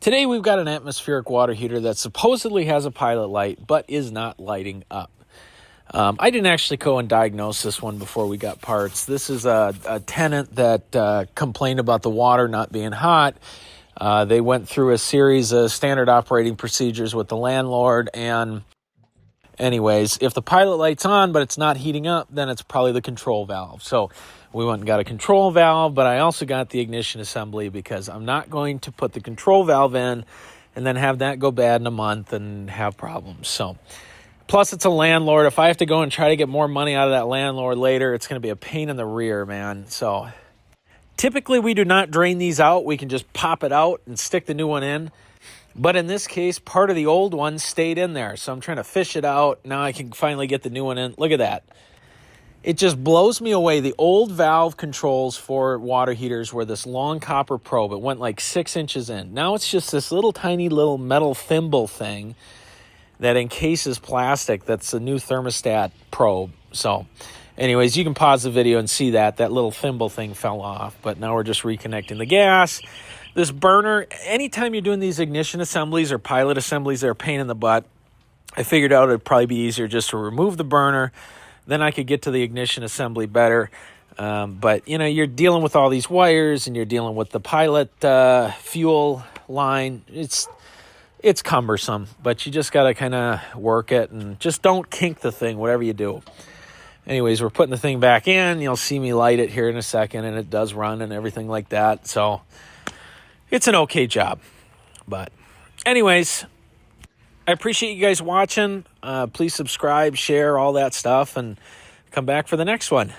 Today we've got an atmospheric water heater that supposedly has a pilot light, but is not lighting up. I didn't actually go and diagnose this one before we got parts. This is a tenant that complained about the water not being hot. They went through a series of standard operating procedures with the landlord, and anyways, if the pilot light's on but it's not heating up, then it's probably the control valve. So we went and got a control valve, but I also got the ignition assembly because I'm not going to put the control valve in and then have that go bad in a month and have problems. So plus, it's a landlord. If I have to go and try to get more money out of that landlord later, it's going to be a pain in the rear, man. So typically, we do not drain these out. We can just pop it out and stick the new one in. But in this case, part of the old one stayed in there. So I'm trying to fish it out. Now I can finally get the new one in. Look at that. It just blows me away. The old valve controls for water heaters were this long copper probe. It went like 6 inches in. Now it's just this little tiny little metal thimble thing that encases plastic. That's a new thermostat probe. So anyways, you can pause the video and see that little thimble thing fell off. But now we're just reconnecting the gas. This burner, anytime you're doing these ignition assemblies or pilot assemblies, they're a pain in the butt. I figured out it'd probably be easier just to remove the burner. Then I could get to the ignition assembly better. But, you know, you're dealing with all these wires and you're dealing with the pilot fuel line. It's cumbersome, but you just got to kind of work it and just don't kink the thing, whatever you do. Anyways, we're putting the thing back in. You'll see me light it here in a second, and it does run and everything like that. So it's an okay job. But anyways, I appreciate you guys watching. Please subscribe, share, all that stuff, and come back for the next one.